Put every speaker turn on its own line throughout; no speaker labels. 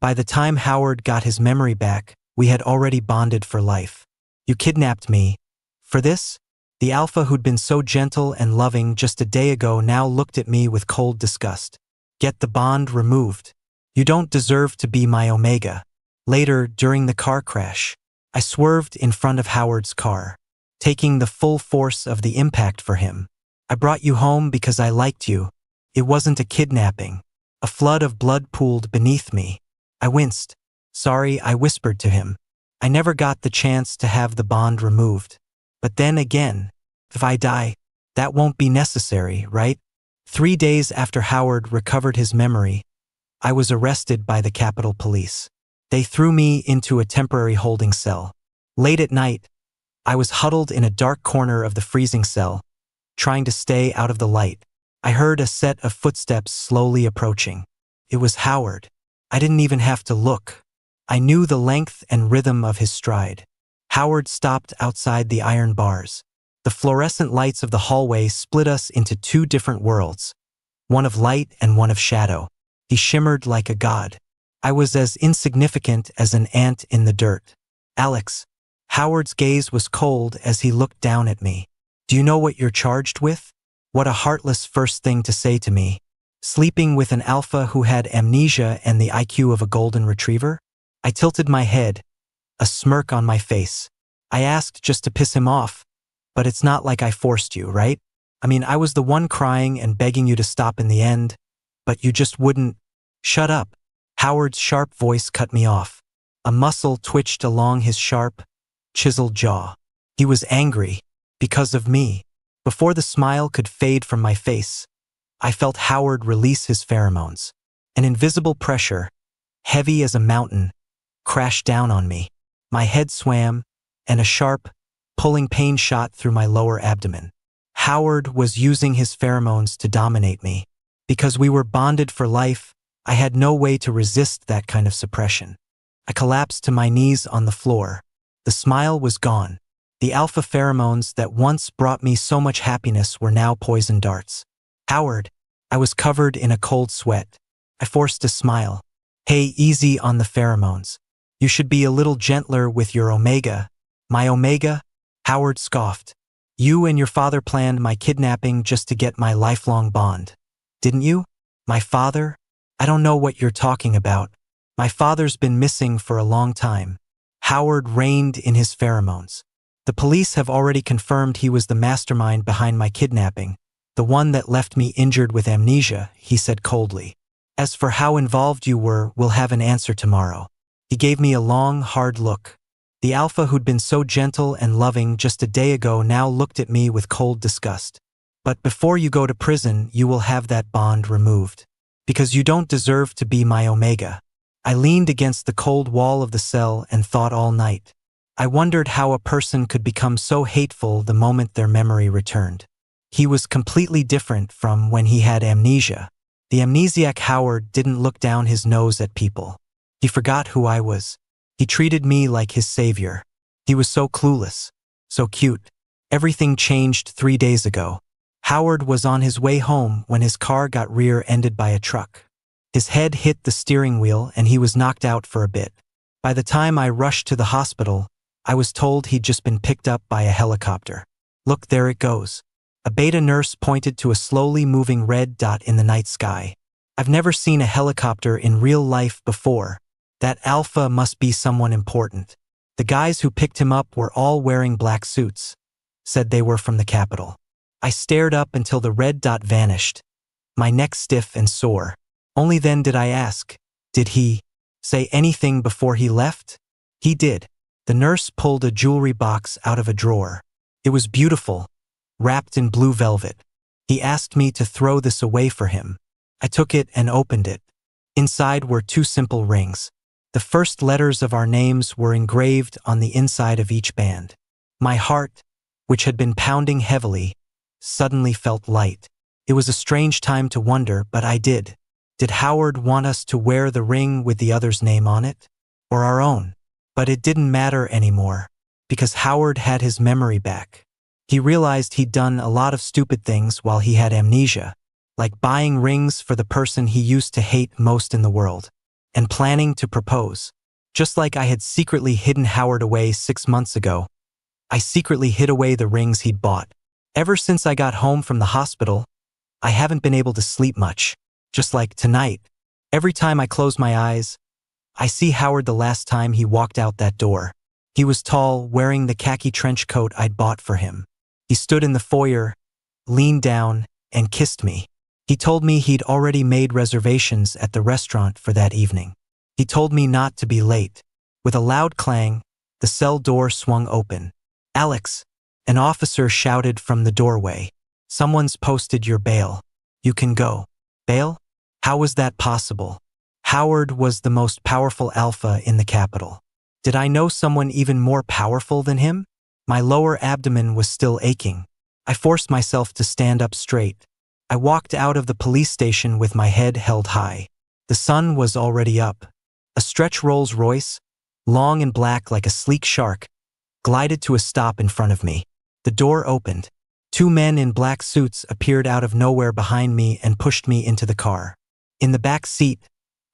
By the time Howard got his memory back, we had already bonded for life. You kidnapped me. For this? The alpha who'd been so gentle and loving just a day ago now looked at me with cold disgust. Get the bond removed. You don't deserve to be my Omega. Later, during the car crash, I swerved in front of Howard's car, taking the full force of the impact for him. I brought you home because I liked you. It wasn't a kidnapping. A flood of blood pooled beneath me. I winced. Sorry, I whispered to him. I never got the chance to have the bond removed. But then again, if I die, that won't be necessary, right? 3 days after Howard recovered his memory, I was arrested by the Capitol Police. They threw me into a temporary holding cell. Late at night, I was huddled in a dark corner of the freezing cell, trying to stay out of the light. I heard a set of footsteps slowly approaching. It was Howard. I didn't even have to look. I knew the length and rhythm of his stride. Howard stopped outside the iron bars. The fluorescent lights of the hallway split us into 2 different worlds, one of light and one of shadow. He shimmered like a god. I was as insignificant as an ant in the dirt. Alex. Howard's gaze was cold as he looked down at me. Do you know what you're charged with? What a heartless first thing to say to me. Sleeping with an alpha who had amnesia and the IQ of a golden retriever? I tilted my head, a smirk on my face. I asked just to piss him off, but it's not like I forced you, right? I mean, I was the one crying and begging you to stop in the end, but you just wouldn't. Shut up. Howard's sharp voice cut me off. A muscle twitched along his sharp, chiseled jaw. He was angry, because of me. Before the smile could fade from my face, I felt Howard release his pheromones. An invisible pressure, heavy as a mountain, crashed down on me. My head swam, and a sharp, pulling pain shot through my lower abdomen. Howard was using his pheromones to dominate me. Because we were bonded for life, I had no way to resist that kind of suppression. I collapsed to my knees on the floor. The smile was gone. The alpha pheromones that once brought me so much happiness were now poison darts. Howard, I was covered in a cold sweat. I forced a smile. Hey, easy on the pheromones. You should be a little gentler with your Omega. My Omega? Howard scoffed. You and your father planned my kidnapping just to get my lifelong bond. Didn't you? My father? I don't know what you're talking about. My father's been missing for a long time. Howard reined in his pheromones. The police have already confirmed he was the mastermind behind my kidnapping, the one that left me injured with amnesia, he said coldly. As for how involved you were, we'll have an answer tomorrow. He gave me a long, hard look. The alpha who'd been so gentle and loving just a day ago now looked at me with cold disgust. But before you go to prison, you will have that bond removed. Because you don't deserve to be my Omega. I leaned against the cold wall of the cell and thought all night. I wondered how a person could become so hateful the moment their memory returned. He was completely different from when he had amnesia. The amnesiac Howard didn't look down his nose at people. He forgot who I was. He treated me like his savior. He was so clueless, so cute. Everything changed 3 days ago. Howard was on his way home when his car got rear-ended by a truck. His head hit the steering wheel and he was knocked out for a bit. By the time I rushed to the hospital, I was told he'd just been picked up by a helicopter. Look, there it goes. A beta nurse pointed to a slowly moving red dot in the night sky. I've never seen a helicopter in real life before. That alpha must be someone important. The guys who picked him up were all wearing black suits. Said they were from the Capitol. I stared up until the red dot vanished, my neck stiff and sore. Only then did I ask, did he say anything before he left? He did. The nurse pulled a jewelry box out of a drawer. It was beautiful, wrapped in blue velvet. He asked me to throw this away for him. I took it and opened it. Inside were 2 simple rings. The first letters of our names were engraved on the inside of each band. My heart, which had been pounding heavily, suddenly felt light. It was a strange time to wonder, but I did. Did Howard want us to wear the ring with the other's name on it? Or our own? But it didn't matter anymore, because Howard had his memory back. He realized he'd done a lot of stupid things while he had amnesia, like buying rings for the person he used to hate most in the world. and planning to propose. Just like I had secretly hidden Howard away 6 months ago, I secretly hid away the rings he'd bought. Ever since I got home from the hospital, I haven't been able to sleep much. Just like tonight, every time I close my eyes, I see Howard the last time he walked out that door. He was tall, wearing the khaki trench coat I'd bought for him. He stood in the foyer, leaned down, and kissed me. He told me he'd already made reservations at the restaurant for that evening. He told me not to be late. With a loud clang, the cell door swung open. "Alex," an officer shouted from the doorway. "Someone's posted your bail. You can go." Bail? How was that possible? Howard was the most powerful alpha in the capital. Did I know someone even more powerful than him? My lower abdomen was still aching. I forced myself to stand up straight. I walked out of the police station with my head held high. The sun was already up. A stretch Rolls-Royce, long and black like a sleek shark, glided to a stop in front of me. The door opened. 2 men in black suits appeared out of nowhere behind me and pushed me into the car. In the back seat,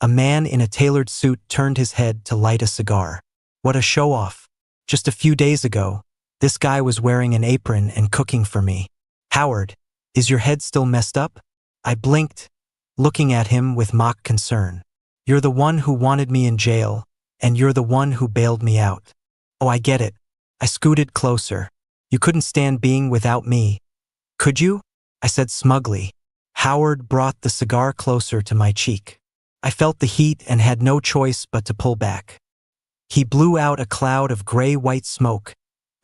a man in a tailored suit turned his head to light a cigar. What a show-off. Just a few days ago, this guy was wearing an apron and cooking for me. "Howard, is your head still messed up?" I blinked, looking at him with mock concern. "You're the one who wanted me in jail, and you're the one who bailed me out." "Oh, I get it." I scooted closer. "You couldn't stand being without me, could you?" I said smugly. Howard brought the cigar closer to my cheek. I felt the heat and had no choice but to pull back. He blew out a cloud of gray-white smoke,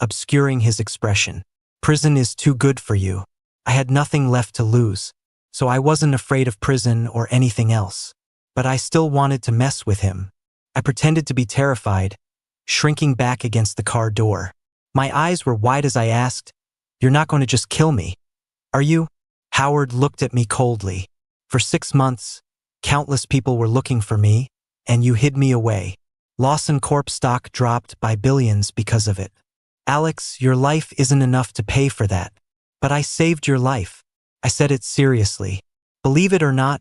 obscuring his expression. "Prison is too good for you." I had nothing left to lose, so I wasn't afraid of prison or anything else. But I still wanted to mess with him. I pretended to be terrified, shrinking back against the car door. My eyes were wide as I asked, "You're not going to just kill me, are you?" Howard looked at me coldly. "For 6 months, countless people were looking for me, and you hid me away. Lawson Corp stock dropped by billions because of it. Alex, your life isn't enough to pay for that. But I saved your life." I said it seriously. "Believe it or not,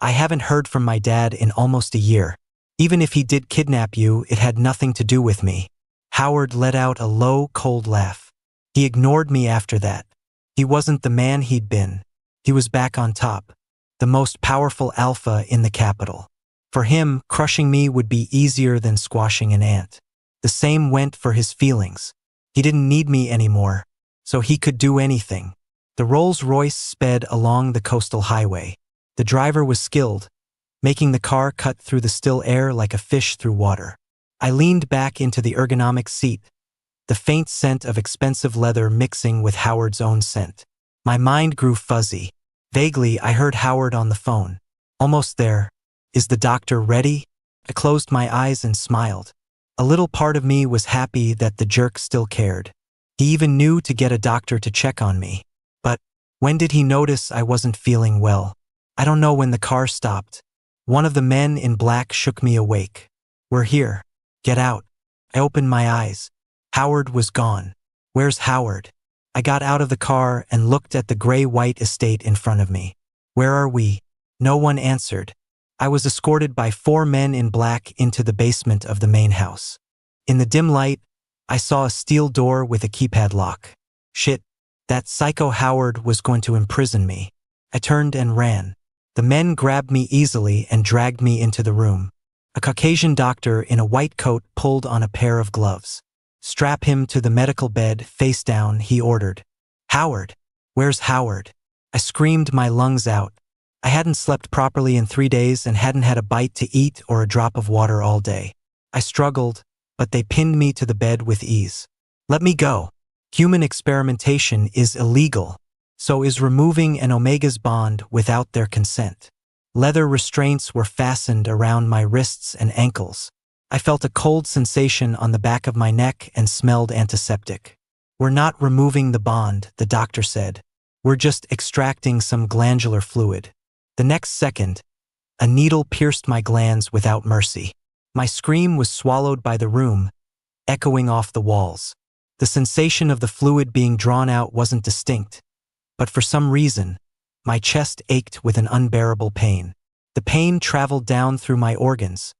I haven't heard from my dad in almost a year. Even if he did kidnap you, it had nothing to do with me." Howard let out a low, cold laugh. He ignored me after that. He wasn't the man he'd been. He was back on top, the most powerful alpha in the capital. For him, crushing me would be easier than squashing an ant. The same went for his feelings. He didn't need me anymore, so he could do anything. The Rolls-Royce sped along the coastal highway. The driver was skilled, making the car cut through the still air like a fish through water. I leaned back into the ergonomic seat, the faint scent of expensive leather mixing with Howard's own scent. My mind grew fuzzy. Vaguely, I heard Howard on the phone. "Almost there. Is the doctor ready?" I closed my eyes and smiled. A little part of me was happy that the jerk still cared. He even knew to get a doctor to check on me. But when did he notice I wasn't feeling well? I don't know when the car stopped. One of the men in black shook me awake. "We're here. Get out." I opened my eyes. Howard was gone. "Where's Howard?" I got out of the car and looked at the gray-white estate in front of me. "Where are we?" No one answered. I was escorted by 4 men in black into the basement of the main house. In the dim light, I saw a steel door with a keypad lock. Shit, that psycho Howard was going to imprison me. I turned and ran. The men grabbed me easily and dragged me into the room. A Caucasian doctor in a white coat pulled on a pair of gloves. "Strap him to the medical bed, face down," he ordered. "Howard? Where's Howard?" I screamed my lungs out. I hadn't slept properly in 3 days and hadn't had a bite to eat or a drop of water all day. I struggled, but they pinned me to the bed with ease. "Let me go. Human experimentation is illegal. So is removing an Omega's bond without their consent." Leather restraints were fastened around my wrists and ankles. I felt a cold sensation on the back of my neck and smelled antiseptic. "We're not removing the bond," the doctor said. "We're just extracting some glandular fluid." The next second, a needle pierced my glands without mercy. My scream was swallowed by the room, echoing off the walls. The sensation of the fluid being drawn out wasn't distinct, but for some reason, my chest ached with an unbearable pain. The pain traveled down through my organs,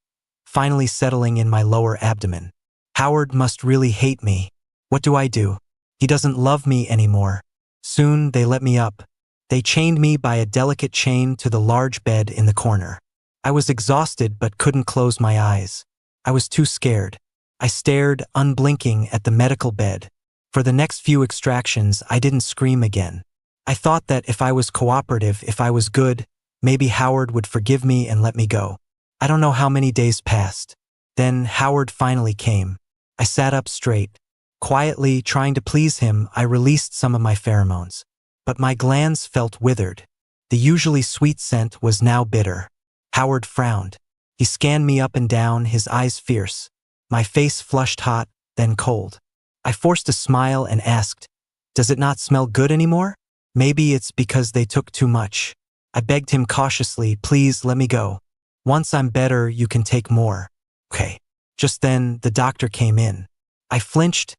finally settling in my lower abdomen. Howard must really hate me. What do I do? He doesn't love me anymore. Soon they let me up. They chained me by a delicate chain to the large bed in the corner. I was exhausted but couldn't close my eyes. I was too scared. I stared, unblinking, at the medical bed. For the next few extractions, I didn't scream again. I thought that if I was cooperative, if I was good, maybe Howard would forgive me and let me go. I don't know how many days passed. Then Howard finally came. I sat up straight. Quietly, trying to please him, I released some of my pheromones. But my glands felt withered. The usually sweet scent was now bitter. Howard frowned. He scanned me up and down, his eyes fierce. My face flushed hot, then cold. I forced a smile and asked, "Does it not smell good anymore?" "Maybe it's because they took too much." I begged him cautiously, "Please let me go. Once I'm better, you can take more." "Okay." Just then, the doctor came in. I flinched,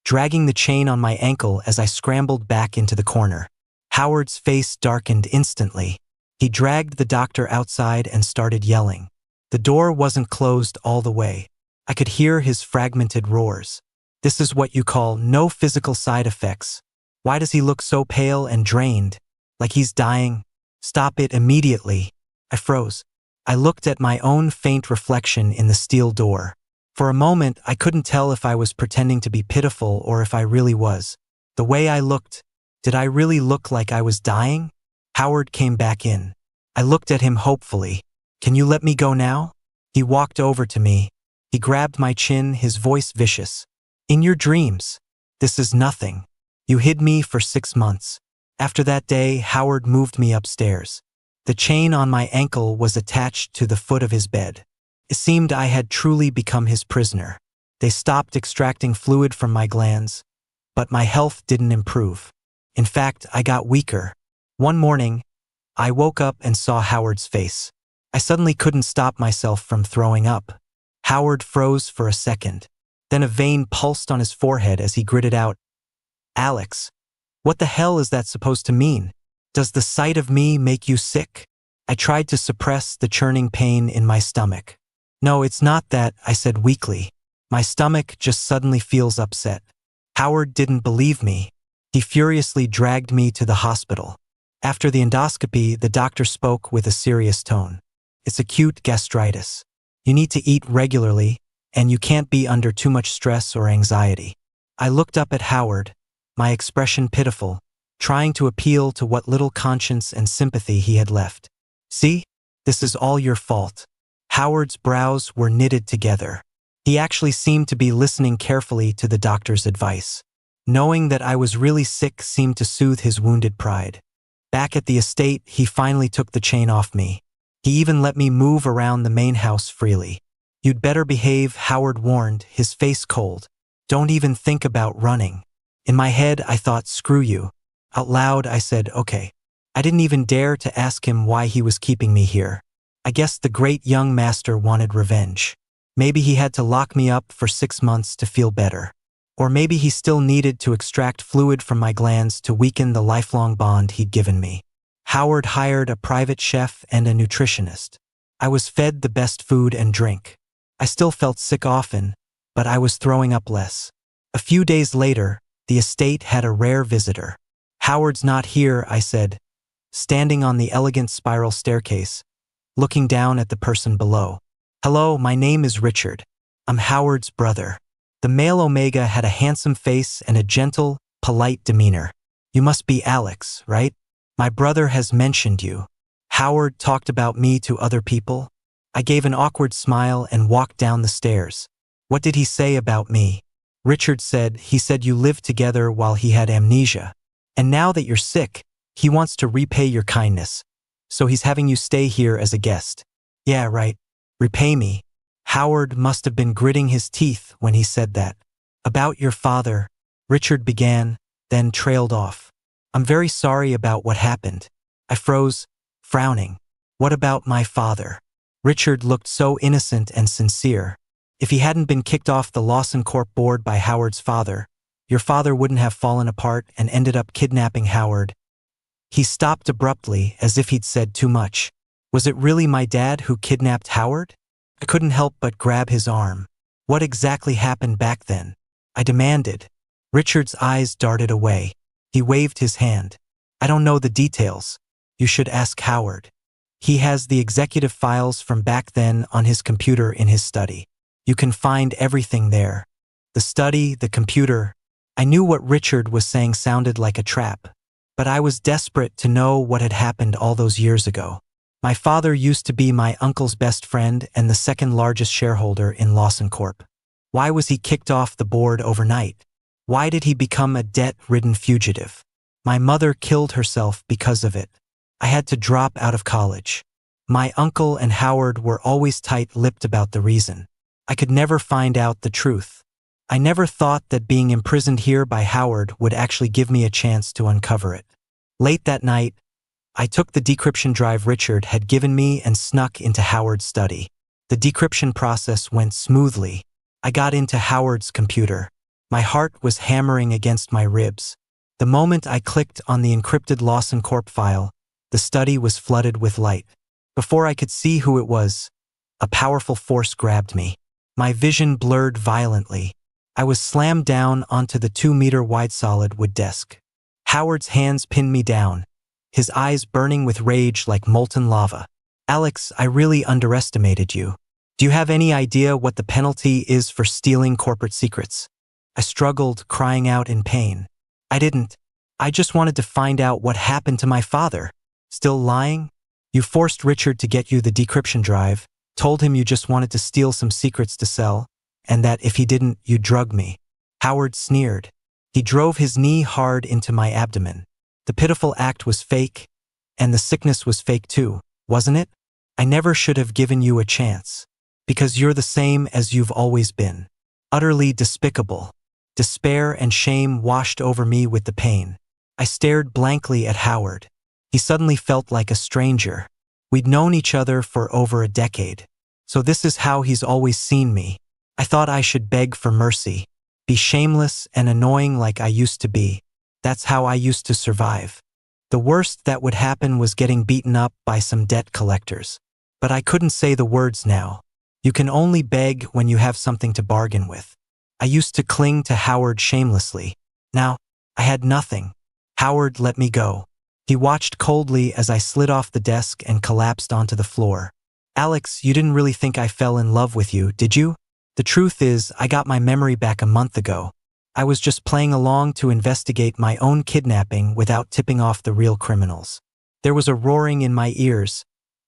dragging the chain on my ankle as I scrambled back into the corner. Howard's face darkened instantly. He dragged the doctor outside and started yelling. The door wasn't closed all the way. I could hear his fragmented roars. "This is what you call no physical side effects. Why does he look so pale and drained? Like he's dying? Stop it immediately." I froze. I looked at my own faint reflection in the steel door. For a moment, I couldn't tell if I was pretending to be pitiful or if I really was. The way I looked, did I really look like I was dying? Howard came back in. I looked at him hopefully. "Can you let me go now?" He walked over to me. He grabbed my chin, his voice vicious. "In your dreams. This is nothing. You hid me for 6 months." After that day, Howard moved me upstairs. The chain on my ankle was attached to the foot of his bed. It seemed I had truly become his prisoner. They stopped extracting fluid from my glands, but my health didn't improve. In fact, I got weaker. One morning, I woke up and saw Howard's face. I suddenly couldn't stop myself from throwing up. Howard froze for a second. Then a vein pulsed on his forehead as he gritted out, "Alex, what the hell is that supposed to mean? Does the sight of me make you sick?" I tried to suppress the churning pain in my stomach. "No, it's not that," I said weakly. "My stomach just suddenly feels upset." Howard didn't believe me. He furiously dragged me to the hospital. After the endoscopy, the doctor spoke with a serious tone. "It's acute gastritis. You need to eat regularly, and you can't be under too much stress or anxiety." I looked up at Howard, my expression pitiful, trying to appeal to what little conscience and sympathy he had left. "See? This is all your fault." Howard's brows were knitted together. He actually seemed to be listening carefully to the doctor's advice. Knowing that I was really sick seemed to soothe his wounded pride. Back at the estate, he finally took the chain off me. He even let me move around the main house freely. "You'd better behave," Howard warned, his face cold. "Don't even think about running." In my head, I thought, "Screw you." Out loud, I said, "Okay." I didn't even dare to ask him why he was keeping me here. I guess the great young master wanted revenge. Maybe he had to lock me up for 6 months to feel better. Or maybe he still needed to extract fluid from my glands to weaken the lifelong bond he'd given me. Howard hired a private chef and a nutritionist. I was fed the best food and drink. I still felt sick often, but I was throwing up less. A few days later, the estate had a rare visitor. "Howard's not here," I said, standing on the elegant spiral staircase, looking down at the person below. "Hello, my name is Richard. I'm Howard's brother." The male Omega had a handsome face and a gentle, polite demeanor. "You must be Alex, right? My brother has mentioned you. Howard talked about me to other people." I gave an awkward smile and walked down the stairs. "What did he say about me?" Richard said, "He said you lived together while he had amnesia. And now that you're sick, he wants to repay your kindness. So he's having you stay here as a guest." "Yeah, right. Repay me." Howard must have been gritting his teeth when he said that. "About your father," Richard began, then trailed off. "I'm very sorry about what happened." I froze, frowning. "What about my father?" Richard looked so innocent and sincere. "If he hadn't been kicked off the Lawson Corp board by Howard's father, your father wouldn't have fallen apart and ended up kidnapping Howard." He stopped abruptly, as if he'd said too much. Was it really my dad who kidnapped Howard? I couldn't help but grab his arm. What exactly happened back then? I demanded. Richard's eyes darted away. He waved his hand. I don't know the details. You should ask Howard. He has the executive files from back then on his computer in his study. You can find everything there. The study, the computer. I knew what Richard was saying sounded like a trap, but I was desperate to know what had happened all those years ago. My father used to be my uncle's best friend and the second largest shareholder in Lawson Corp. Why was he kicked off the board overnight? Why did he become a debt-ridden fugitive? My mother killed herself because of it. I had to drop out of college. My uncle and Howard were always tight-lipped about the reason. I could never find out the truth. I never thought that being imprisoned here by Howard would actually give me a chance to uncover it. Late that night, I took the decryption drive Richard had given me and snuck into Howard's study. The decryption process went smoothly. I got into Howard's computer. My heart was hammering against my ribs. The moment I clicked on the encrypted Lawson Corp file, the study was flooded with light. Before I could see who it was, a powerful force grabbed me. My vision blurred violently. I was slammed down onto the 2-meter-wide solid wood desk. Howard's hands pinned me down, his eyes burning with rage like molten lava. Alex, I really underestimated you. Do you have any idea what the penalty is for stealing corporate secrets? I struggled, crying out in pain. I didn't. I just wanted to find out what happened to my father. Still lying? You forced Richard to get you the decryption drive, told him you just wanted to steal some secrets to sell, and that if he didn't, you'd drug me. Howard sneered. He drove his knee hard into my abdomen. The pitiful act was fake, and the sickness was fake too, wasn't it? I never should have given you a chance. Because you're the same as you've always been. Utterly despicable. Despair and shame washed over me with the pain. I stared blankly at Howard. He suddenly felt like a stranger. We'd known each other for over a decade. So this is how he's always seen me. I thought I should beg for mercy. Be shameless and annoying like I used to be. That's how I used to survive. The worst that would happen was getting beaten up by some debt collectors. But I couldn't say the words now. You can only beg when you have something to bargain with. I used to cling to Howard shamelessly. Now, I had nothing. Howard let me go. He watched coldly as I slid off the desk and collapsed onto the floor. Alex, you didn't really think I fell in love with you, did you? The truth is, I got my memory back a month ago. I was just playing along to investigate my own kidnapping without tipping off the real criminals. There was a roaring in my ears,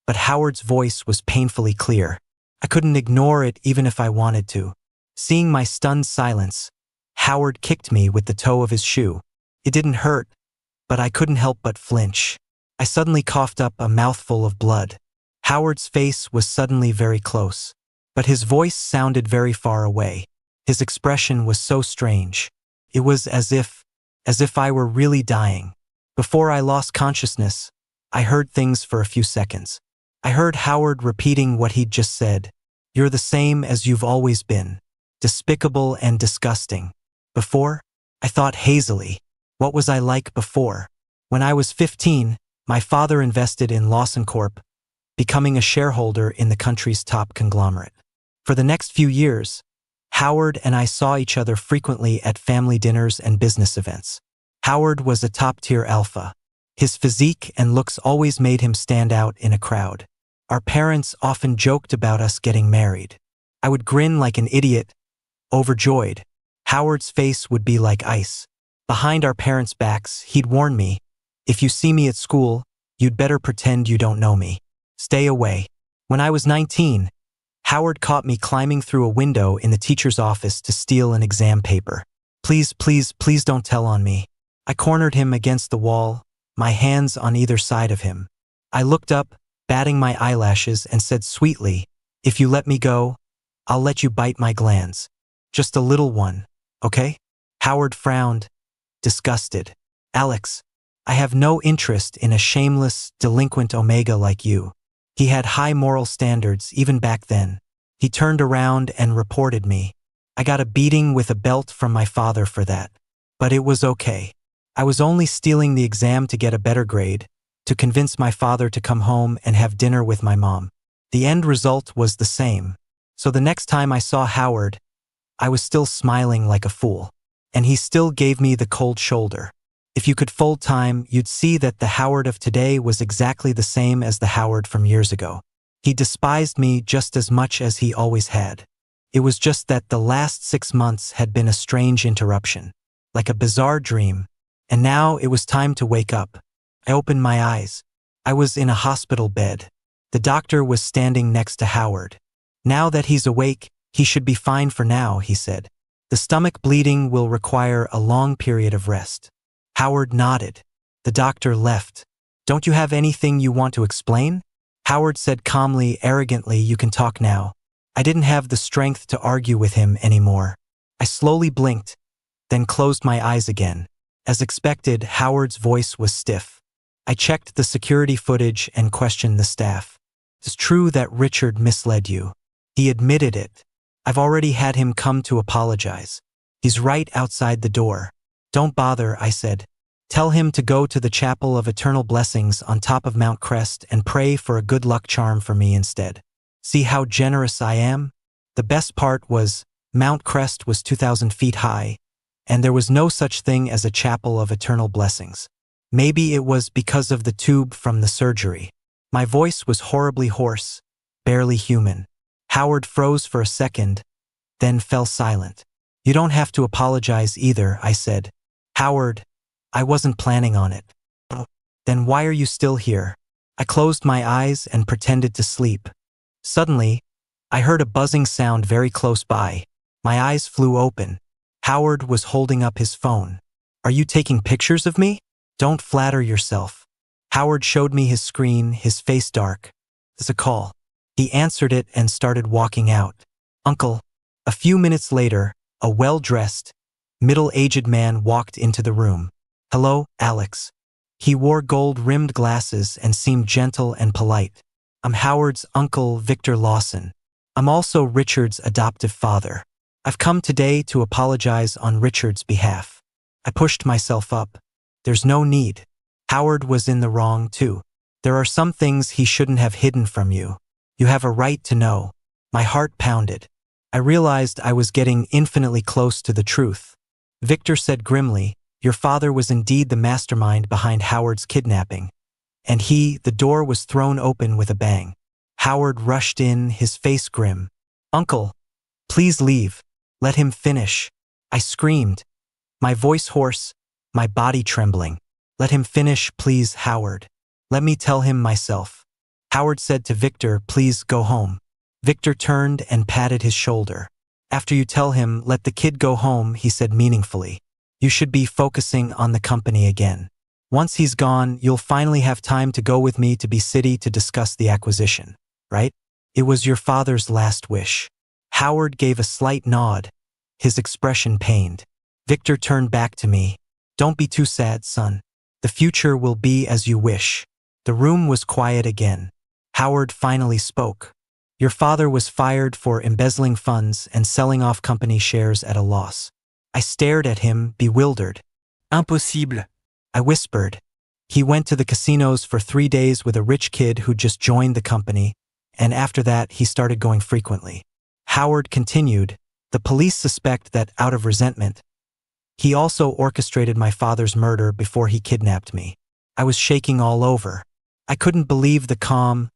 but Howard's voice was painfully clear. I couldn't ignore it even if I wanted to. Seeing my stunned silence, Howard kicked me with the toe of his shoe. It didn't hurt, but I couldn't help but flinch. I suddenly coughed up a mouthful of blood. Howard's face was suddenly very close, but his voice sounded very far away. His expression was so strange. It was as if I were really dying. Before I lost consciousness, I heard things for a few seconds. I heard Howard repeating what he'd just said. You're the same as you've always been. Despicable and disgusting. Before, I thought hazily. What was I like before? When I was 15, my father invested in Lawson Corp, becoming a shareholder in the country's top conglomerate. For the next few years, Howard and I saw each other frequently at family dinners and business events. Howard was a top-tier alpha. His physique and looks always made him stand out in a crowd. Our parents often joked about us getting married. I would grin like an idiot, overjoyed. Howard's face would be like ice. Behind our parents' backs, he'd warn me, if you see me at school, you'd better pretend you don't know me. Stay away. When I was 19, Howard caught me climbing through a window in the teacher's office to steal an exam paper. Please, please, please don't tell on me. I cornered him against the wall, my hands on either side of him. I looked up, batting my eyelashes, and said sweetly, if you let me go, I'll let you bite my glands. Just a little one, okay? Howard frowned, disgusted. Alex, I have no interest in a shameless, delinquent omega like you. He had high moral standards even back then. He turned around and reported me. I got a beating with a belt from my father for that. But it was okay. I was only stealing the exam to get a better grade, to convince my father to come home and have dinner with my mom. The end result was the same. So the next time I saw Howard, I was still smiling like a fool. And he still gave me the cold shoulder. If you could fold time, you'd see that the Howard of today was exactly the same as the Howard from years ago. He despised me just as much as he always had. It was just that the last 6 months had been a strange interruption, like a bizarre dream, and now it was time to wake up. I opened my eyes. I was in a hospital bed. The doctor was standing next to Howard. Now that he's awake, he should be fine for now, he said. The stomach bleeding will require a long period of rest. Howard nodded. The doctor left. Don't you have anything you want to explain? Howard said calmly, arrogantly, you can talk now. I didn't have the strength to argue with him anymore. I slowly blinked, then closed my eyes again. As expected, Howard's voice was stiff. I checked the security footage and questioned the staff. It's true that Richard misled you. He admitted it. I've already had him come to apologize. He's right outside the door. Don't bother, I said. Tell him to go to the Chapel of Eternal Blessings on top of Mount Crest and pray for a good luck charm for me instead. See how generous I am? The best part was, Mount Crest was 2,000 feet high, and there was no such thing as a Chapel of Eternal Blessings. Maybe it was because of the tube from the surgery. My voice was horribly hoarse, barely human. Howard froze for a second, then fell silent. You don't have to apologize either, I said. Howard, I wasn't planning on it. Then why are you still here? I closed my eyes and pretended to sleep. Suddenly, I heard a buzzing sound very close by. My eyes flew open. Howard was holding up his phone. Are you taking pictures of me? Don't flatter yourself. Howard showed me his screen, his face dark. There's a call. He answered it and started walking out. Uncle. A few minutes later, a well-dressed, middle-aged man walked into the room. Hello, Alex. He wore gold-rimmed glasses and seemed gentle and polite. I'm Howard's uncle, Victor Lawson. I'm also Richard's adoptive father. I've come today to apologize on Richard's behalf. I pushed myself up. There's no need. Howard was in the wrong, too. There are some things he shouldn't have hidden from you. You have a right to know. My heart pounded. I realized I was getting infinitely close to the truth. Victor said grimly, your father was indeed the mastermind behind Howard's kidnapping. And the door was thrown open with a bang. Howard rushed in, his face grim. Uncle, please leave. Let him finish. I screamed, my voice hoarse, my body trembling. Let him finish, please, Howard. Let me tell him myself. Howard said to Victor, please go home. Victor turned and patted his shoulder. After you tell him, let the kid go home, he said meaningfully. You should be focusing on the company again. Once he's gone, you'll finally have time to go with me to B-City to discuss the acquisition, right? It was your father's last wish. Howard gave a slight nod, his expression pained. Victor turned back to me. Don't be too sad, son. The future will be as you wish. The room was quiet again. Howard finally spoke. Your father was fired for embezzling funds and selling off company shares at a loss. I stared at him, bewildered. Impossible. I whispered. He went to the casinos for 3 days with a rich kid who just joined the company, and after that he started going frequently. Howard continued, the police suspect that out of resentment, he also orchestrated my father's murder before he kidnapped me. I was shaking all over. I couldn't believe the calm,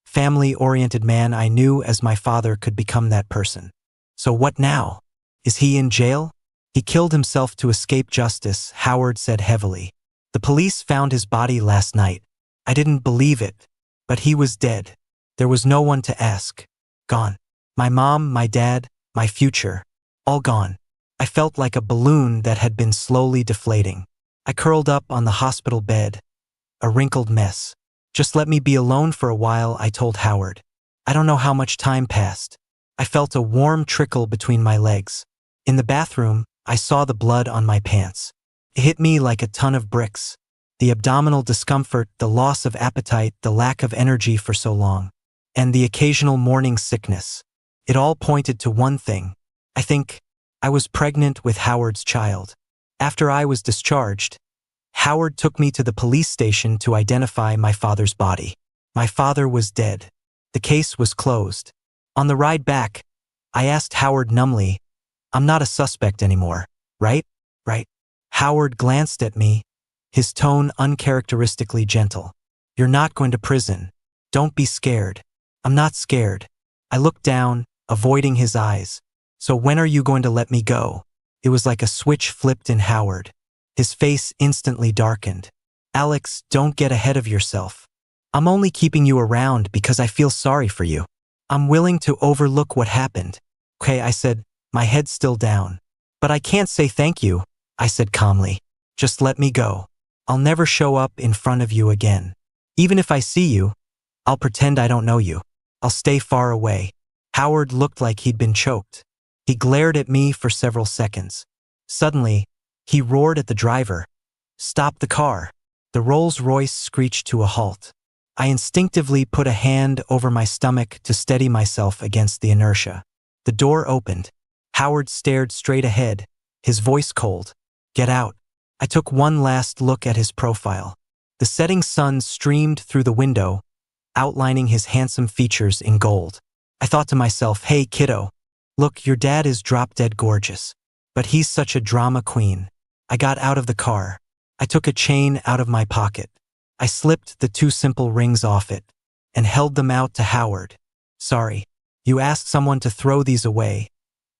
family-oriented man I knew as my father could become that person. So what now? Is he in jail? He killed himself to escape justice, Howard said heavily. The police found his body last night. I didn't believe it, but he was dead. There was no one to ask. Gone. My mom, my dad, my future, all gone. I felt like a balloon that had been slowly deflating. I curled up on the hospital bed, a wrinkled mess. Just let me be alone for a while, I told Howard. I don't know how much time passed. I felt a warm trickle between my legs. In the bathroom, I saw the blood on my pants. It hit me like a ton of bricks. The abdominal discomfort, the loss of appetite, the lack of energy for so long, and the occasional morning sickness. It all pointed to one thing. I think I was pregnant with Howard's child. After I was discharged, Howard took me to the police station to identify my father's body. My father was dead. The case was closed. On the ride back, I asked Howard numbly, "I'm not a suspect anymore, right? Right?" Howard glanced at me, his tone uncharacteristically gentle. "You're not going to prison. Don't be scared." "I'm not scared." I looked down, avoiding his eyes. "So when are you going to let me go?" It was like a switch flipped in Howard. His face instantly darkened. "Alex, don't get ahead of yourself. I'm only keeping you around because I feel sorry for you. I'm willing to overlook what happened." "Okay," I said, my head still down. "But I can't say thank you," I said calmly. "Just let me go. I'll never show up in front of you again. Even if I see you, I'll pretend I don't know you. I'll stay far away." Howard looked like he'd been choked. He glared at me for several seconds. Suddenly, he roared at the driver. "Stop the car." The Rolls-Royce screeched to a halt. I instinctively put a hand over my stomach to steady myself against the inertia. The door opened. Howard stared straight ahead, his voice cold. "Get out." I took one last look at his profile. The setting sun streamed through the window, outlining his handsome features in gold. I thought to myself, "Hey, kiddo, look, your dad is drop-dead gorgeous. But he's such a drama queen." I got out of the car. I took a chain out of my pocket. I slipped the 2 simple rings off it and held them out to Howard. "Sorry, you asked someone to throw these away,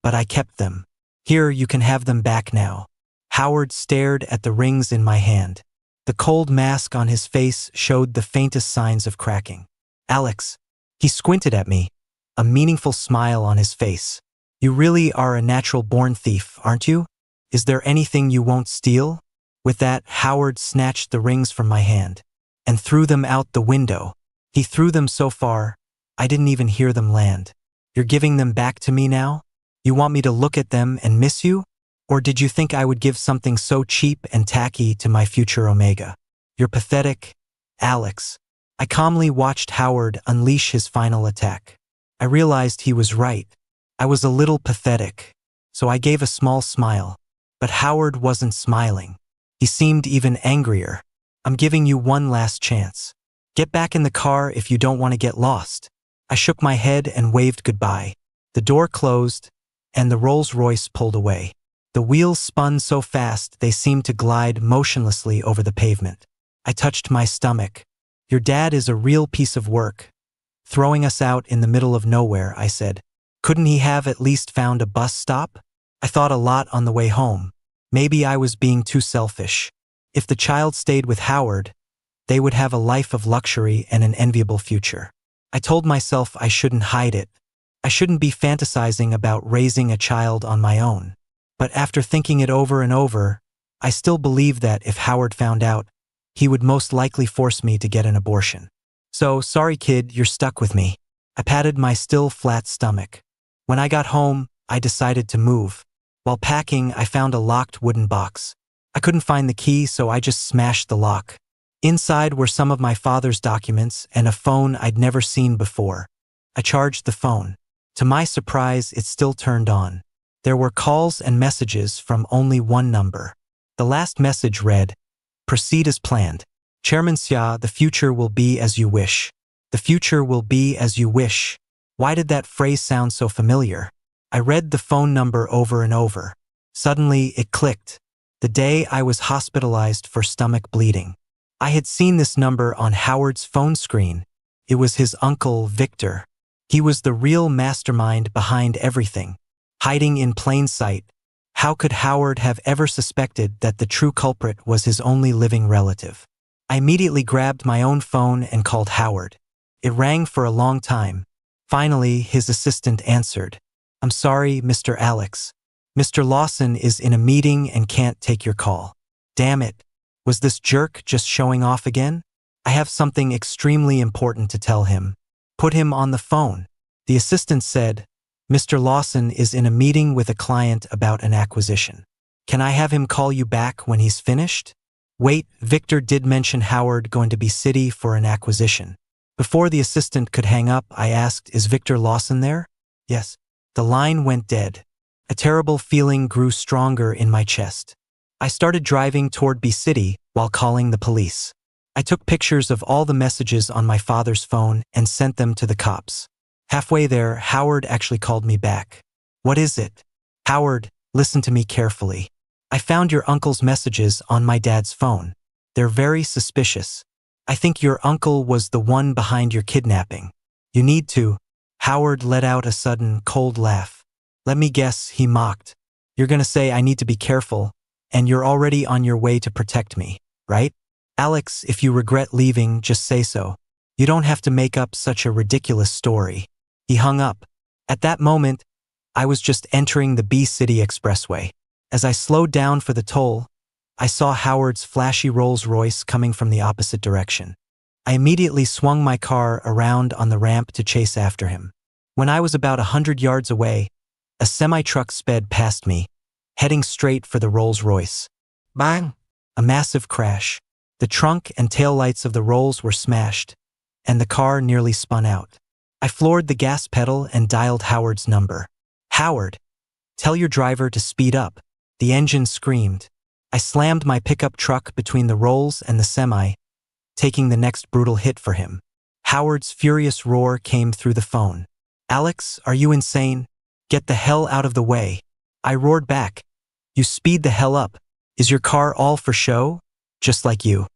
but I kept them. Here, you can have them back now." Howard stared at the rings in my hand. The cold mask on his face showed the faintest signs of cracking. "Alex." He squinted at me, a meaningful smile on his face. "You really are a natural-born thief, aren't you? Is there anything you won't steal?" With that, Howard snatched the rings from my hand and threw them out the window. He threw them so far, I didn't even hear them land. "You're giving them back to me now? You want me to look at them and miss you? Or did you think I would give something so cheap and tacky to my future Omega? You're pathetic, Alex." I calmly watched Howard unleash his final attack. I realized he was right. I was a little pathetic, so I gave a small smile. But Howard wasn't smiling. He seemed even angrier. "I'm giving you one last chance. Get back in the car if you don't want to get lost." I shook my head and waved goodbye. The door closed, and the Rolls-Royce pulled away. The wheels spun so fast they seemed to glide motionlessly over the pavement. I touched my stomach. "Your dad is a real piece of work. Throwing us out in the middle of nowhere," I said. "Couldn't he have at least found a bus stop?" I thought a lot on the way home. Maybe I was being too selfish. If the child stayed with Howard, they would have a life of luxury and an enviable future. I told myself I shouldn't hide it. I shouldn't be fantasizing about raising a child on my own. But after thinking it over and over, I still believed that if Howard found out, he would most likely force me to get an abortion. "So, sorry kid, you're stuck with me." I patted my still flat stomach. When I got home, I decided to move. While packing, I found a locked wooden box. I couldn't find the key, so I just smashed the lock. Inside were some of my father's documents and a phone I'd never seen before. I charged the phone. To my surprise, it still turned on. There were calls and messages from only one number. The last message read, "Proceed as planned. Chairman Xia, the future will be as you wish." The future will be as you wish. Why did that phrase sound so familiar? I read the phone number over and over. Suddenly, it clicked. The day I was hospitalized for stomach bleeding. I had seen this number on Howard's phone screen. It was his uncle, Victor. He was the real mastermind behind everything, hiding in plain sight. How could Howard have ever suspected that the true culprit was his only living relative? I immediately grabbed my own phone and called Howard. It rang for a long time. Finally, his assistant answered. "I'm sorry, Mr. Alex. Mr. Lawson is in a meeting and can't take your call." Damn it. Was this jerk just showing off again? I have something extremely important to tell him. Put him on the phone. The assistant said, "Mr. Lawson is in a meeting with a client about an acquisition. Can I have him call you back when he's finished?" Wait, Victor did mention Howard going to be city for an acquisition. Before the assistant could hang up, I asked, "Is Victor Lawson there?" "Yes." The line went dead. A terrible feeling grew stronger in my chest. I started driving toward B City while calling the police. I took pictures of all the messages on my father's phone and sent them to the cops. Halfway there, Howard actually called me back. What is it? Howard, listen to me carefully. I found your uncle's messages on my dad's phone. They're very suspicious. I think your uncle was the one behind your kidnapping. You need to. Howard let out a sudden, cold laugh. Let me guess, he mocked. You're gonna say I need to be careful, and you're already on your way to protect me, right? Alex, if you regret leaving, just say so. You don't have to make up such a ridiculous story. He hung up. At that moment, I was just entering the B City Expressway. As I slowed down for the toll, I saw Howard's flashy Rolls-Royce coming from the opposite direction. I immediately swung my car around on the ramp to chase after him. When I was about 100 yards away, a semi-truck sped past me, heading straight for the Rolls-Royce. Bang! A massive crash. The trunk and taillights of the Rolls were smashed, and the car nearly spun out. I floored the gas pedal and dialed Howard's number. Howard, tell your driver to speed up. The engine screamed. I slammed my pickup truck between the Rolls and the semi, taking the next brutal hit for him. Howard's furious roar came through the phone. Alex, are you insane? Get the hell out of the way. I roared back. You speed the hell up. Is your car all for show? Just like you.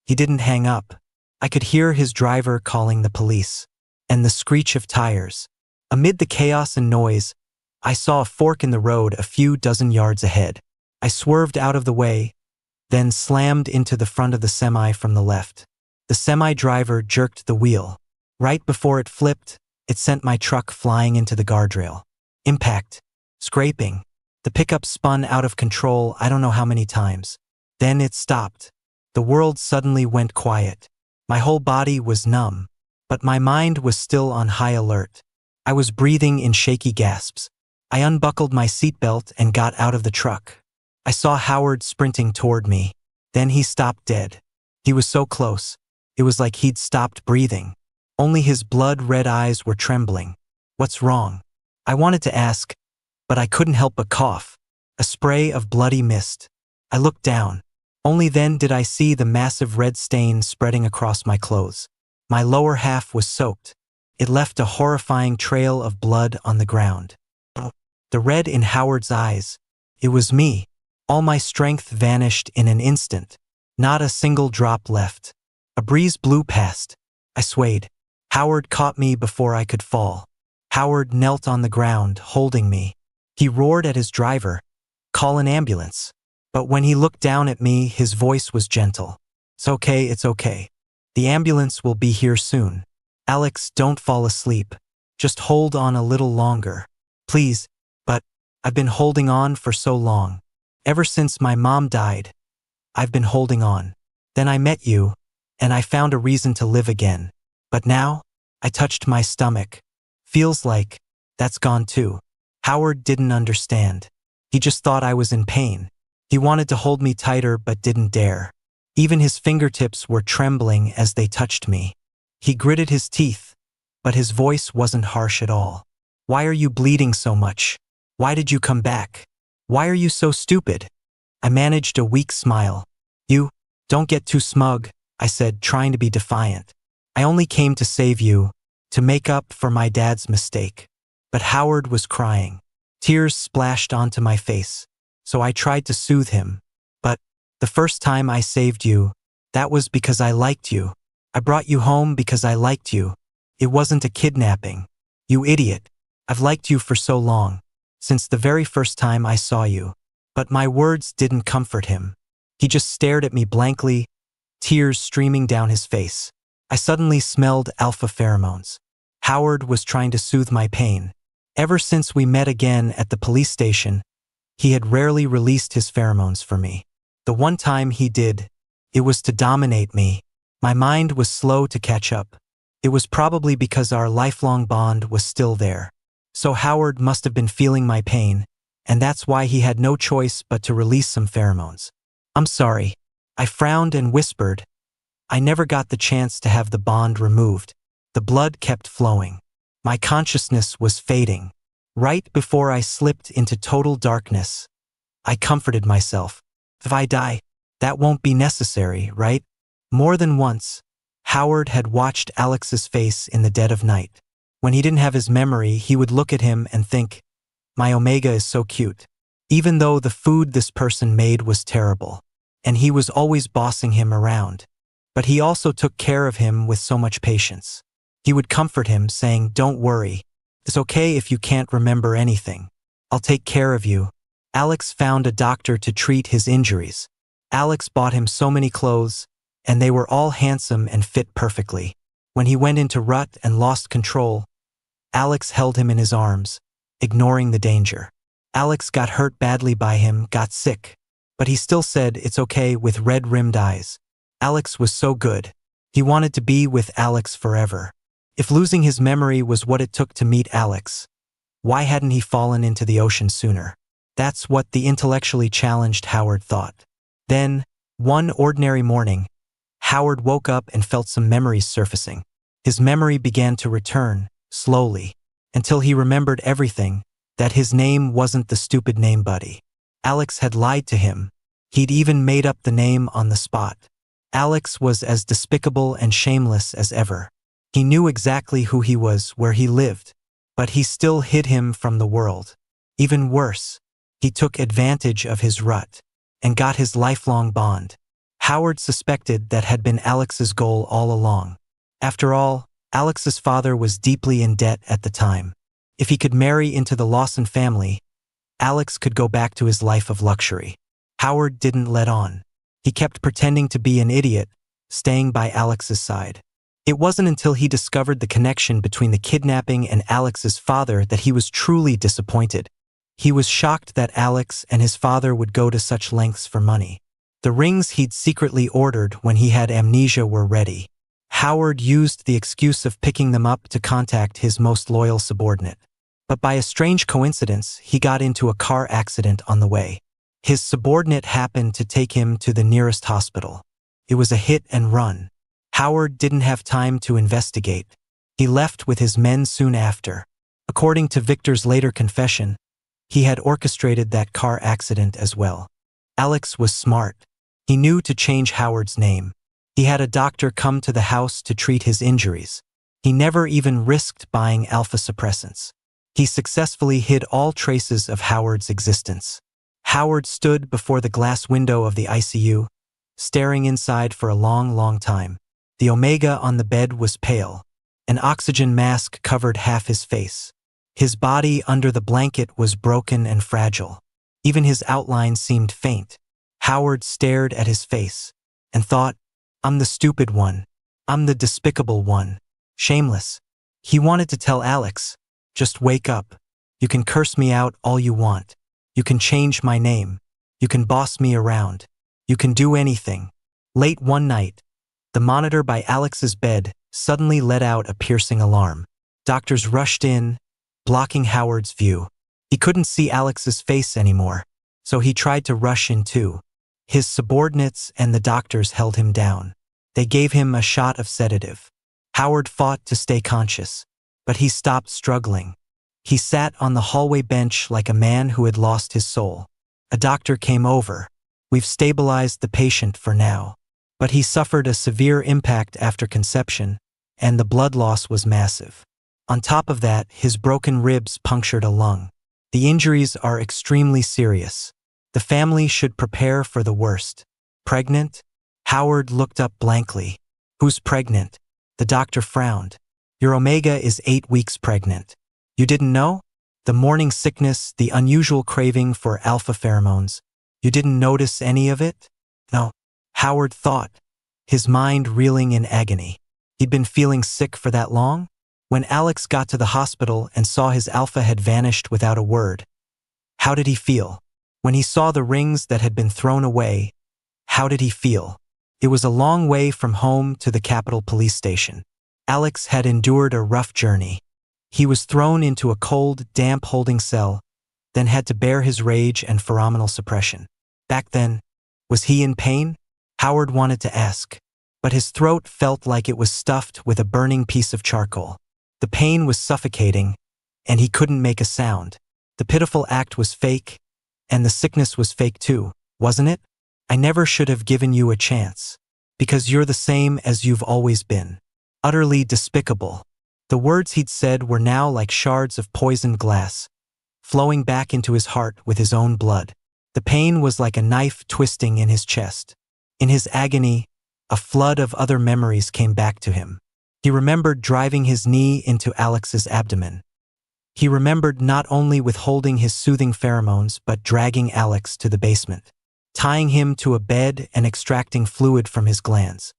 He didn't hang up. I could hear his driver calling the police, and the screech of tires. Amid the chaos and noise, I saw a fork in the road a few dozen yards ahead. I swerved out of the way, then slammed into the front of the semi from the left. The semi driver jerked the wheel. Right before it flipped, it sent my truck flying into the guardrail. Impact. Scraping. The pickup spun out of control I don't know how many times. Then it stopped. The world suddenly went quiet. My whole body was numb, but my mind was still on high alert. I was breathing in shaky gasps. I unbuckled my seatbelt and got out of the truck. I saw Howard sprinting toward me. Then he stopped dead. He was so close. It was like he'd stopped breathing. Only his blood-red eyes were trembling. What's wrong? I wanted to ask, but I couldn't help but cough. A spray of bloody mist. I looked down. Only then did I see the massive red stain spreading across my clothes. My lower half was soaked. It left a horrifying trail of blood on the ground. The red in Howard's eyes. It was me. All my strength vanished in an instant. Not a single drop left. A breeze blew past. I swayed. Howard caught me before I could fall. Howard knelt on the ground, holding me. He roared at his driver, "Call an ambulance." But when he looked down at me, his voice was gentle. It's okay. The ambulance will be here soon. Alex, don't fall asleep. Just hold on a little longer. Please, but I've been holding on for so long. Ever since my mom died, I've been holding on. Then I met you, and I found a reason to live again. But now, I touched my stomach. Feels like that's gone too. Howard didn't understand. He just thought I was in pain. He wanted to hold me tighter but didn't dare. Even his fingertips were trembling as they touched me. He gritted his teeth, but his voice wasn't harsh at all. Why are you bleeding so much? Why did you come back? Why are you so stupid? I managed a weak smile. You, don't get too smug, I said, trying to be defiant. I only came to save you, to make up for my dad's mistake. But Howard was crying. Tears splashed onto my face. So I tried to soothe him. But the first time I saved you, that was because I liked you. I brought you home because I liked you. It wasn't a kidnapping. You idiot. I've liked you for so long, since the very first time I saw you. But my words didn't comfort him. He just stared at me blankly, tears streaming down his face. I suddenly smelled alpha pheromones. Howard was trying to soothe my pain. Ever since we met again at the police station, he had rarely released his pheromones for me. The one time he did, it was to dominate me. My mind was slow to catch up. It was probably because our lifelong bond was still there. So Howard must have been feeling my pain, and that's why he had no choice but to release some pheromones. I'm sorry. I frowned and whispered. I never got the chance to have the bond removed. The blood kept flowing. My consciousness was fading. Right before I slipped into total darkness, I comforted myself. If I die, that won't be necessary, right? More than once, Howard had watched Alex's face in the dead of night. When he didn't have his memory, he would look at him and think, my Omega is so cute. Even though the food this person made was terrible, and he was always bossing him around. But he also took care of him with so much patience. He would comfort him, saying, don't worry. It's okay if you can't remember anything. I'll take care of you. Alex found a doctor to treat his injuries. Alex bought him so many clothes, and they were all handsome and fit perfectly. When he went into rut and lost control, Alex held him in his arms, ignoring the danger. Alex got hurt badly by him, got sick, but he still said it's okay with red-rimmed eyes. Alex was so good. He wanted to be with Alex forever. If losing his memory was what it took to meet Alex, why hadn't he fallen into the ocean sooner? That's what the intellectually challenged Howard thought. Then, one ordinary morning, Howard woke up and felt some memories surfacing. His memory began to return, slowly, until he remembered everything, that his name wasn't the stupid name Buddy. Alex had lied to him. He'd even made up the name on the spot. Alex was as despicable and shameless as ever. He knew exactly who he was, where he lived, but he still hid him from the world. Even worse, he took advantage of his rut and got his lifelong bond. Howard suspected that had been Alex's goal all along. After all, Alex's father was deeply in debt at the time. If he could marry into the Lawson family, Alex could go back to his life of luxury. Howard didn't let on. He kept pretending to be an idiot, staying by Alex's side. It wasn't until he discovered the connection between the kidnapping and Alex's father that he was truly disappointed. He was shocked that Alex and his father would go to such lengths for money. The rings he'd secretly ordered when he had amnesia were ready. Howard used the excuse of picking them up to contact his most loyal subordinate. But by a strange coincidence, he got into a car accident on the way. His subordinate happened to take him to the nearest hospital. It was a hit and run. Howard didn't have time to investigate. He left with his men soon after. According to Victor's later confession, he had orchestrated that car accident as well. Alex was smart. He knew to change Howard's name. He had a doctor come to the house to treat his injuries. He never even risked buying alpha suppressants. He successfully hid all traces of Howard's existence. Howard stood before the glass window of the ICU, staring inside for a long time. The Omega on the bed was pale. An oxygen mask covered half his face. His body under the blanket was broken and fragile. Even his outline seemed faint. Howard stared at his face and thought, I'm the stupid one. I'm the despicable one. Shameless. He wanted to tell Alex, just wake up. You can curse me out all you want. You can change my name. You can boss me around. You can do anything. Late one night, the monitor by Alex's bed suddenly let out a piercing alarm. Doctors rushed in, blocking Howard's view. He couldn't see Alex's face anymore, so he tried to rush in too. His subordinates and the doctors held him down. They gave him a shot of sedative. Howard fought to stay conscious, but he stopped struggling. He sat on the hallway bench like a man who had lost his soul. A doctor came over. We've stabilized the patient for now. But he suffered a severe impact after conception, and the blood loss was massive. On top of that, his broken ribs punctured a lung. The injuries are extremely serious. The family should prepare for the worst. Pregnant? Howard looked up blankly. Who's pregnant? The doctor frowned. Your Omega is 8 weeks pregnant. You didn't know? The morning sickness, the unusual craving for alpha pheromones. You didn't notice any of it? No. Howard thought, his mind reeling in agony. He'd been feeling sick for that long? When Alex got to the hospital and saw his alpha had vanished without a word, how did he feel? When he saw the rings that had been thrown away, how did he feel? It was a long way from home to the Capitol Police Station. Alex had endured a rough journey. He was thrown into a cold, damp holding cell, then had to bear his rage and pheromonal suppression. Back then, was he in pain? Howard wanted to ask, but his throat felt like it was stuffed with a burning piece of charcoal. The pain was suffocating, and he couldn't make a sound. The pitiful act was fake, and the sickness was fake too, wasn't it? I never should have given you a chance. Because you're the same as you've always been. Utterly despicable. The words he'd said were now like shards of poisoned glass, flowing back into his heart with his own blood. The pain was like a knife twisting in his chest. In his agony, a flood of other memories came back to him. He remembered driving his knee into Alex's abdomen. He remembered not only withholding his soothing pheromones but dragging Alex to the basement, tying him to a bed and extracting fluid from his glands.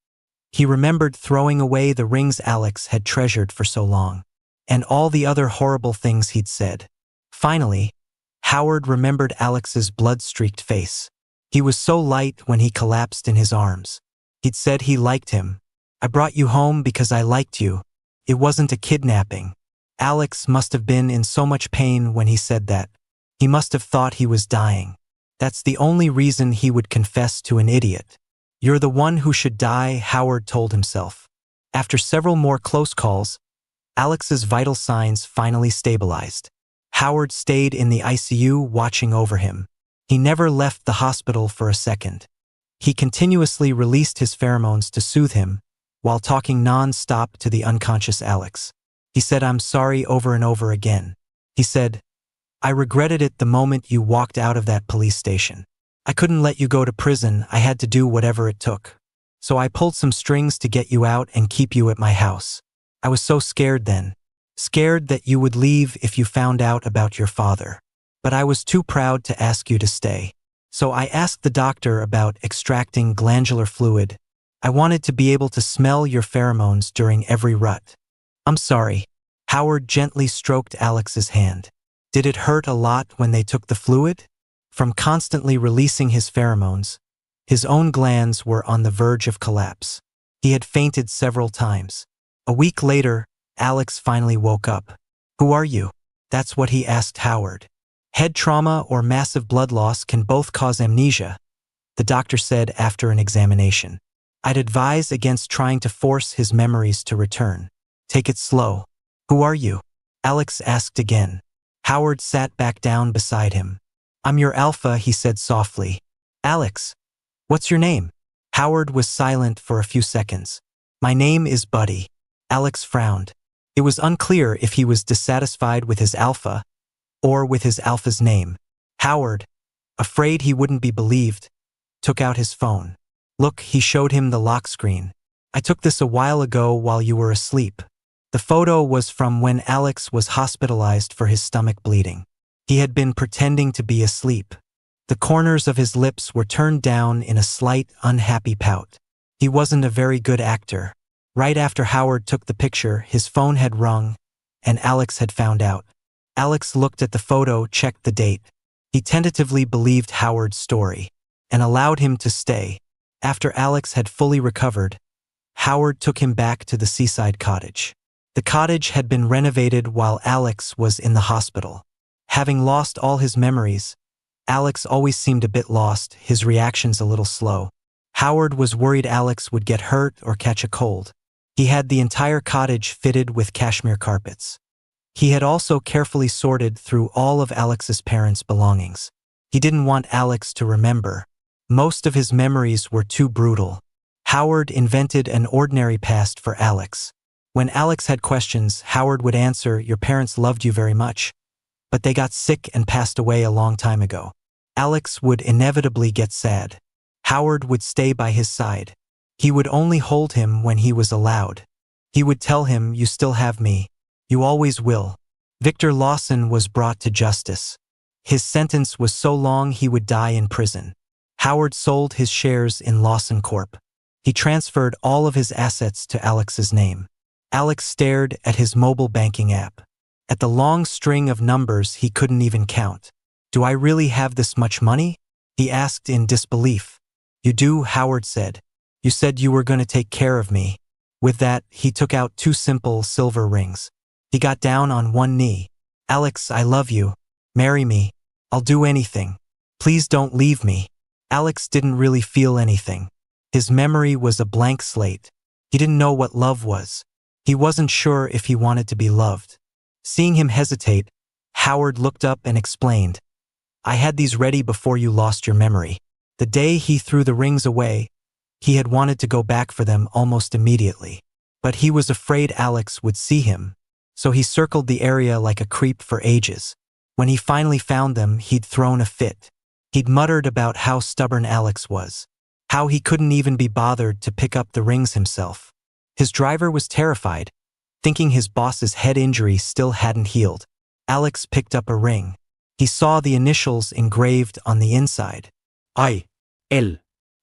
He remembered throwing away the rings Alex had treasured for so long, and all the other horrible things he'd said. Finally, Howard remembered Alex's blood-streaked face. He was so light when he collapsed in his arms. He'd said he liked him. I brought you home because I liked you. It wasn't a kidnapping. Alex must have been in so much pain when he said that. He must have thought he was dying. That's the only reason he would confess to an idiot. You're the one who should die, Howard told himself. After several more close calls, Alex's vital signs finally stabilized. Howard stayed in the ICU watching over him. He never left the hospital for a second. He continuously released his pheromones to soothe him, while talking non-stop to the unconscious Alex. He said, "I'm sorry," over and over again. He said, "I regretted it the moment you walked out of that police station. I couldn't let you go to prison. I had to do whatever it took. So I pulled some strings to get you out and keep you at my house. I was so scared then. Scared that you would leave if you found out about your father. But I was too proud to ask you to stay. So I asked the doctor about extracting glandular fluid. I wanted to be able to smell your pheromones during every rut. I'm sorry." Howard gently stroked Alex's hand. Did it hurt a lot when they took the fluid? From constantly releasing his pheromones, his own glands were on the verge of collapse. He had fainted several times. A week later, Alex finally woke up. "Who are you?" That's what he asked Howard. "Head trauma or massive blood loss can both cause amnesia," the doctor said after an examination. "I'd advise against trying to force his memories to return. Take it slow." "Who are you?" Alex asked again. Howard sat back down beside him. "I'm your alpha," he said softly. "Alex, what's your name?" Howard was silent for a few seconds. "My name is Buddy." Alex frowned. It was unclear if he was dissatisfied with his alpha or with his alpha's name. Howard, afraid he wouldn't be believed, took out his phone. "Look," he showed him the lock screen. "I took this a while ago while you were asleep." The photo was from when Alex was hospitalized for his stomach bleeding. He had been pretending to be asleep. The corners of his lips were turned down in a slight, unhappy pout. He wasn't a very good actor. Right after Howard took the picture, his phone had rung, and Alex had found out. Alex looked at the photo, checked the date. He tentatively believed Howard's story, and allowed him to stay. After Alex had fully recovered, Howard took him back to the seaside cottage. The cottage had been renovated while Alex was in the hospital. Having lost all his memories, Alex always seemed a bit lost, his reactions a little slow. Howard was worried Alex would get hurt or catch a cold. He had the entire cottage fitted with cashmere carpets. He had also carefully sorted through all of Alex's parents' belongings. He didn't want Alex to remember. Most of his memories were too brutal. Howard invented an ordinary past for Alex. When Alex had questions, Howard would answer, "Your parents loved you very much, but they got sick and passed away a long time ago." Alex would inevitably get sad. Howard would stay by his side. He would only hold him when he was allowed. He would tell him, "You still have me. You always will." Victor Lawson was brought to justice. His sentence was so long he would die in prison. Howard sold his shares in Lawson Corp. He transferred all of his assets to Alex's name. Alex stared at his mobile banking app, at the long string of numbers he couldn't even count. "Do I really have this much money?" he asked in disbelief. "You do," Howard said. "You said you were going to take care of me." With that, he took out 2 simple silver rings. He got down on one knee. "Alex, I love you. Marry me. I'll do anything. Please don't leave me." Alex didn't really feel anything. His memory was a blank slate. He didn't know what love was. He wasn't sure if he wanted to be loved. Seeing him hesitate, Howard looked up and explained, "I had these ready before you lost your memory." The day he threw the rings away, he had wanted to go back for them almost immediately. But he was afraid Alex would see him, so he circled the area like a creep for ages. When he finally found them, he'd thrown a fit. He'd muttered about how stubborn Alex was, how he couldn't even be bothered to pick up the rings himself. His driver was terrified, thinking his boss's head injury still hadn't healed. Alex picked up a ring. He saw the initials engraved on the inside.
L.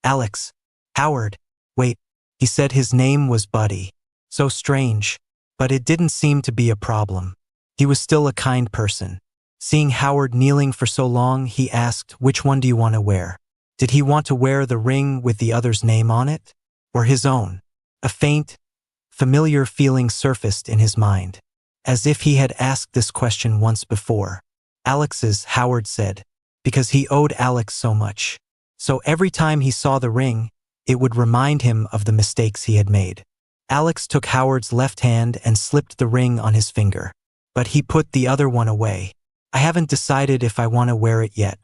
Alex. Howard. Wait, he said his name was Buddy. So strange, but it didn't seem to be a problem. He was still a kind person. Seeing Howard kneeling for so long, he asked, "Which one do you want to wear?" Did he want to wear the ring with the other's name on it? Or his own? A faint, familiar feeling surfaced in his mind, as if he had asked this question once before. Alex's, Howard said, because he owed Alex so much. So every time he saw the ring, it would remind him of the mistakes he had made. Alex took Howard's left hand and slipped the ring on his finger. But he put the other one away. "I haven't decided if I want to wear it yet.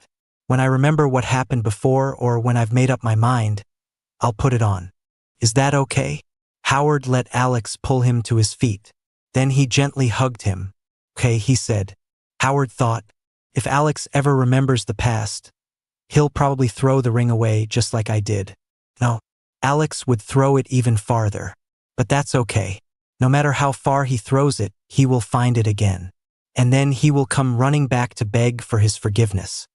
When I remember what happened before or when I've made up my mind, I'll put it on. Is that okay?" Howard let Alex pull him to his feet. Then he gently hugged him. "Okay," he said. Howard thought, if Alex ever remembers the past, he'll probably throw the ring away just like I did. No, Alex would throw it even farther. But that's okay. No matter how far he throws it, he will find it again. And then he will come running back to beg for his forgiveness.